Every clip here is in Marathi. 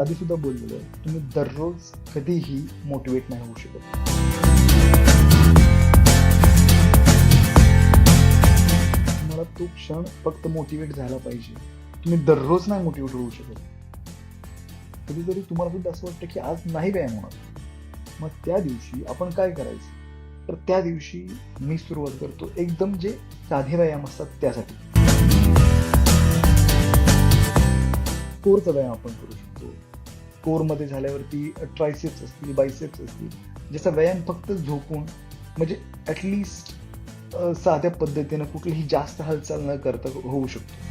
आधी सुद्धा बोललेलो आहे, तुम्ही दररोज कधीही मोटिवेट नाही होऊ शकत. तुम्हाला तो क्षण फक्त मोटिवेट झाला पाहिजे. तुम्ही दररोज नाही मोटिवेट होऊ शकत. कधीतरी तुम्हाला सुद्धा असं वाटतं की आज नाही व्यायाम होणार. मग त्या दिवशी आपण काय करायचं? तर त्या दिवशी मी सुरुवात करतो एकदम जे साधे व्यायाम असतात त्यासाठी. कोरचा व्यायाम आपण करू शकतो. कोरमध्ये झाल्यावरती ट्रायसेप्स असतील, बायसेप्स असतील, ज्याचा व्यायाम फक्त झोपून म्हणजे ॲटलिस्ट साध्या पद्धतीनं कुठलीही जास्त हालचाल न करता होऊ शकतो.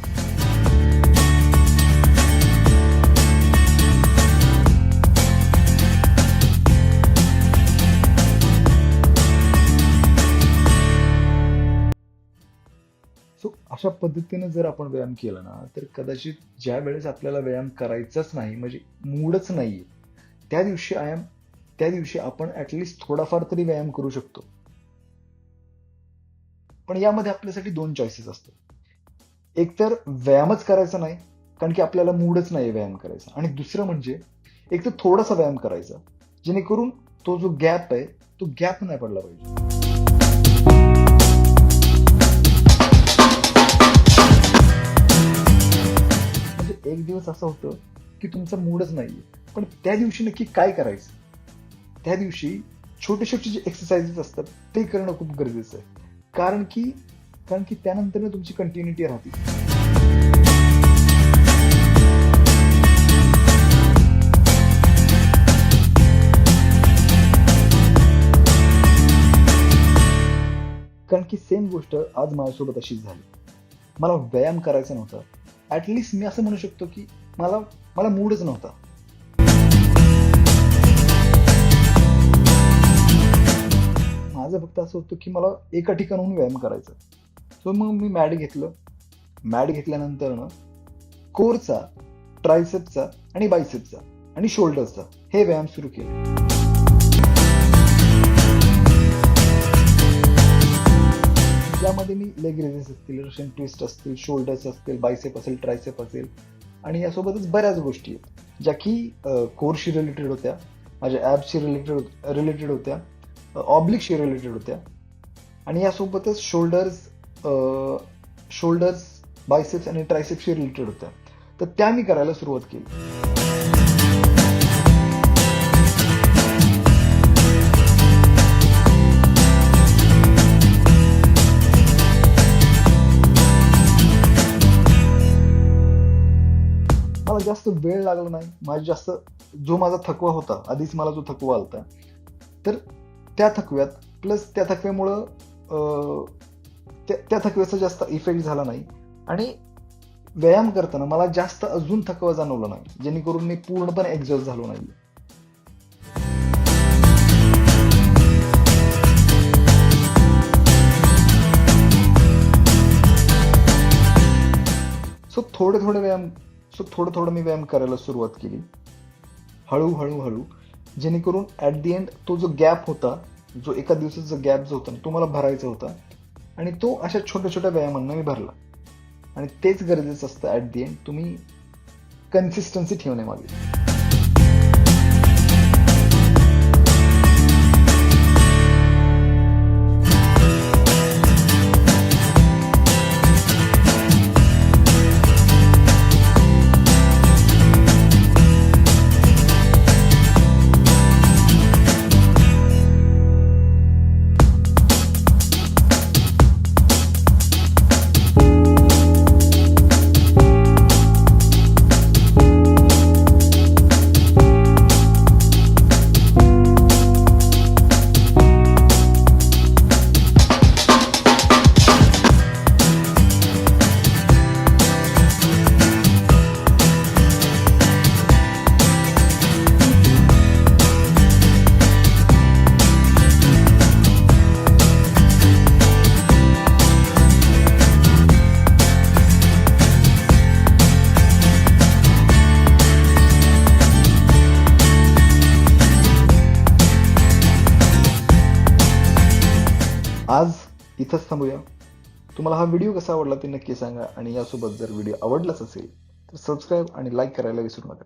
सो अशा पद्धतीनं जर आपण व्यायाम केला ना, तर कदाचित ज्या वेळेस आपल्याला व्यायाम करायचाच नाही, म्हणजे मूडच नाहीये, त्या दिवशी आपण ॲटलिस्ट थोडाफार तरी व्यायाम करू शकतो. पण यामध्ये आपल्यासाठी 2 चॉईसेस असतात. एक तर व्यायामच करायचा नाही, कारण की आपल्याला मूडच नाही व्यायाम करायचा. आणि दुसरं म्हणजे एक तर थोडासा व्यायाम करायचा, जेणेकरून तो जो गॅप आहे, तो गॅप नाही पडला पाहिजे. एक दिवस असं होतं की तुमचा मूडच नाहीये, पण त्या दिवशी नक्की काय करायचं? त्या दिवशी छोटे छोटे जे एक्सरसाइजेस असतात ते करणं खूप गरजेचं आहे. कारण की त्यानंतर तुमची कंटिन्युटी राहते. कारण की सेम गोष्ट आज माझ्यासोबत अशीच झाली. मला व्यायाम करायचा नव्हता. ॲटलिस्ट मी असं म्हणू शकतो की मला मूडच नव्हता. माझं फक्त असं होतं की मला एका ठिकाणाहून व्यायाम करायचा. सो मग मी मॅट घेतलं. मॅट घेतल्यानंतर कोरचा, ट्रायसेप्सचा आणि बायसेप्सचा आणि शोल्डर्सचा हे व्यायाम सुरू केले. यामध्ये मी लेग रेझेस असतील, रशियन ट्विस्ट असतील, शोल्डर्स असतील, बायसेप असेल, ट्रायसेप असेल आणि यासोबतच बऱ्याच गोष्टी आहेत, ज्या की कोरशी रिलेटेड होत्या, माझ्या ॲब्सशी रिलेटेड होत्या, ऑब्लिकशी रिलेटेड होत्या आणि यासोबतच शोल्डर्स, बायसेप्स आणि ट्रायसेप्सशी रिलेटेड होत्या. तर त्या मी करायला सुरुवात केली. मला जास्त वेळ लागला नाही. जो माझा थकवा होता, आधीच मला जो थकवा आलता, तर त्या थकव्यात प्लस त्या थकव्यामुळं त्या थकव्याचा जास्त इफेक्ट झाला नाही आणि व्यायाम करताना मला जास्त अजून थकवा जाणवला नाही, जेणेकरून मी पूर्णपणे एक्झॉस्ट झालो नाही. सो थोडं मी व्यायाम करायला सुरुवात केली, हळूहळू, जेणेकरून ॲट दी एंड तो जो गॅप होता, जो एका दिवसाचा गॅप जो होता तो मला भरायचा होता आणि तो अशा छोट्या छोट्या व्यायामांना मी भरला. आणि तेच गरजेचं असतं ॲट दी एंड, तुम्ही कन्सिस्टन्सी ठेवण्यामागे. आज इथंच थांबूया. तुम्हाला हा व्हिडिओ कसा आवडला ते नक्की सांगा आणि यासोबत जर व्हिडिओ आवडलाच असेल तर सबस्क्राईब आणि लाईक करायला विसरू नका.